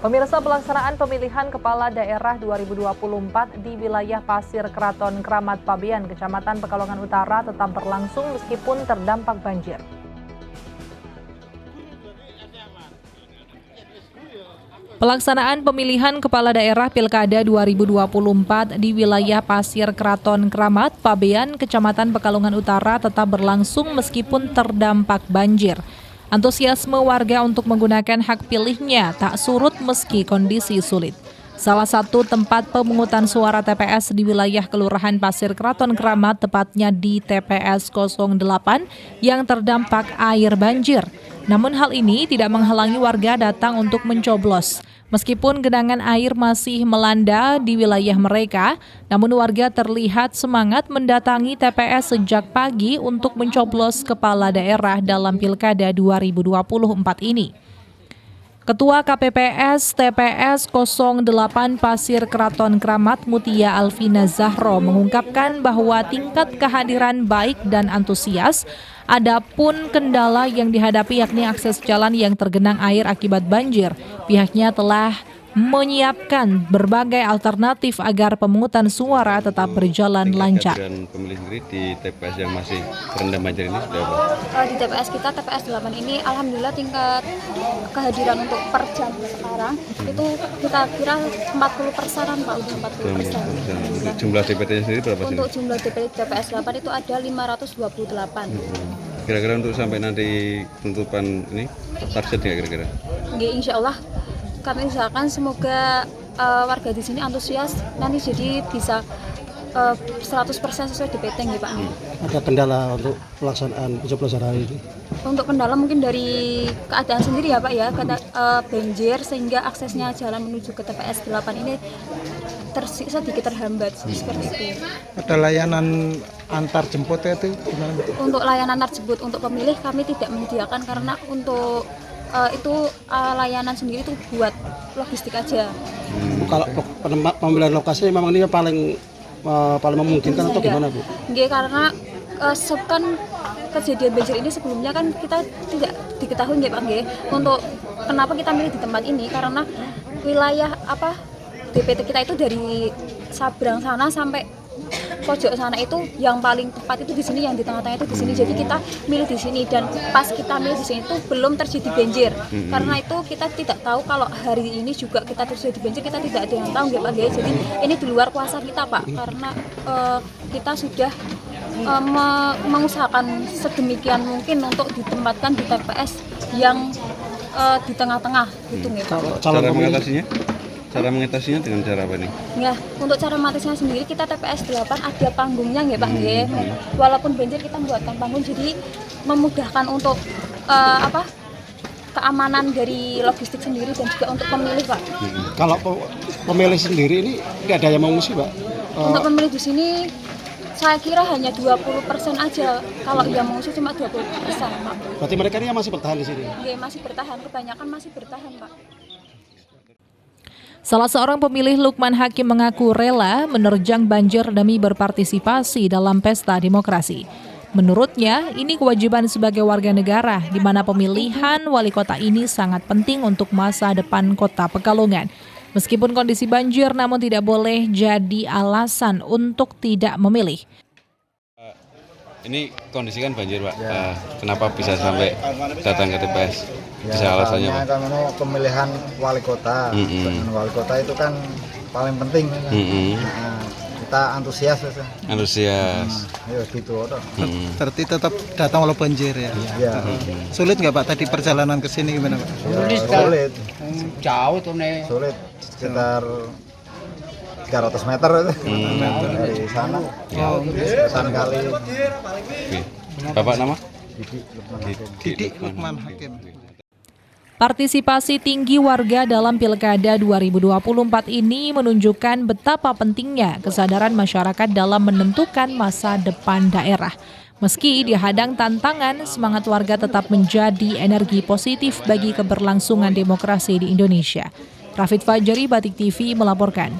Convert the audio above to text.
Pemirsa, pelaksanaan pemilihan Kepala Daerah 2024 di wilayah Pasir Kraton Kramat Pabean, Kecamatan Pekalongan Utara tetap berlangsung meskipun terdampak banjir. Pelaksanaan pemilihan Kepala Daerah Pilkada 2024 di wilayah Pasir Kraton Kramat Pabean, Kecamatan Pekalongan Utara tetap berlangsung meskipun terdampak banjir. Antusiasme warga untuk menggunakan hak pilihnya tak surut meski kondisi sulit. Salah satu tempat pemungutan suara TPS di wilayah Kelurahan Pasir Kraton Kramat, tepatnya di TPS 08 yang terdampak air banjir. Namun hal ini tidak menghalangi warga datang untuk mencoblos. Meskipun genangan air masih melanda di wilayah mereka, namun warga terlihat semangat mendatangi TPS sejak pagi untuk mencoblos kepala daerah dalam Pilkada 2024 ini. Ketua KPPS TPS 08 Pasir Kraton Kramat Mutia Alvina Zahro mengungkapkan bahwa tingkat kehadiran baik dan antusias. Adapun kendala yang dihadapi yakni akses jalan yang tergenang air akibat banjir. Pihaknya telah menyiapkan berbagai alternatif agar pemungutan suara tetap berjalan lancar. Kehadiran pemilih sendiri di TPS yang masih terendam banjir ini sudah apa? Di TPS kita, TPS 8 ini alhamdulillah tingkat kehadiran untuk per jam sekarang itu kita kira 40%-an Pak, udah 40%. Jumlah DPT-nya sendiri berapa sih? Untuk jumlah DPT TPS 8 itu ada 528. Kira-kira untuk sampai nanti penutupan ini target nggak kira-kira? Insya Allah kami usahakan semoga warga di sini antusias nanti jadi bisa 100% sesuai DPT ya Pak. Ada kendala untuk pelaksanaan pencoblosan hari ini? Untuk kendala mungkin dari keadaan sendiri ya Pak ya, banjir sehingga aksesnya jalan menuju ke TPS 8 ini sedikit terhambat seperti itu. Ada layanan antar jemput itu gimana? Untuk layanan antar jemput untuk pemilih kami tidak menyediakan karena untuk layanan sendiri itu buat logistik aja. Kalau pemilihan lokasi memang ini paling memungkinkan atau gimana Bu? Nggih, karena kan kejadian banjir ini sebelumnya kan kita tidak diketahui nggih Pak nggih. Untuk kenapa kita milih di tempat ini karena wilayah DPT kita itu dari Sabrang sana sampai pojok sana itu yang paling tepat itu di sini, yang di tengah-tengah itu di sini. Jadi kita milih di sini dan pas kita milih di sini itu belum terjadi banjir. Karena itu kita tidak tahu kalau hari ini juga kita terjadi banjir, kita tidak ada yang tahu Pak. Jadi ini di luar kuasa kita Pak, karena kita sudah mengusahakan sedemikian mungkin untuk ditempatkan di TPS yang di tengah-tengah gitu nggih Pak. Cara mengatasinya? Cara mengatasinya dengan cara apa nih? Ya, untuk cara mengatasinya sendiri kita TPS 8 ada panggungnya nggih Pak nggih. Walaupun banjir kita membuatkan panggung jadi memudahkan untuk keamanan dari logistik sendiri dan juga untuk pemilih Pak. Kalau pemilih sendiri ini nggak ada yang mengungsi Pak? Untuk pemilih di sini saya kira hanya 20% aja. Kalau yang mengungsi cuma 20% Pak. Berarti mereka ini masih bertahan di sini? Nggih, masih bertahan. Kebanyakan masih bertahan Pak. Salah seorang pemilih Lukman Hakim mengaku rela menerjang banjir demi berpartisipasi dalam pesta demokrasi. Menurutnya, ini kewajiban sebagai warga negara, di mana pemilihan wali kota ini sangat penting untuk masa depan kota Pekalongan. Meskipun kondisi banjir, namun tidak boleh jadi alasan untuk tidak memilih. Ini kondisi kan banjir Pak, kenapa bisa sampai datang ke TPS? Bisa alasannya Pak? Karena pemilihan wali kota, wali kota itu kan paling penting. Kita antusias. Ya gitu. Berarti tetap datang walau banjir ya? Iya. Sulit nggak Pak tadi perjalanan ke sini gimana Pak? Sulit. Jauh tuh nih. Sulit, sekitar 300 meter dari sana. Pesan kali. Bapak nama? Didi Lukman Hakim. Partisipasi tinggi warga dalam Pilkada 2024 ini menunjukkan betapa pentingnya kesadaran masyarakat dalam menentukan masa depan daerah. Meski dihadang tantangan, semangat warga tetap menjadi energi positif bagi keberlangsungan demokrasi di Indonesia. Rafid Fajri, Batik TV melaporkan.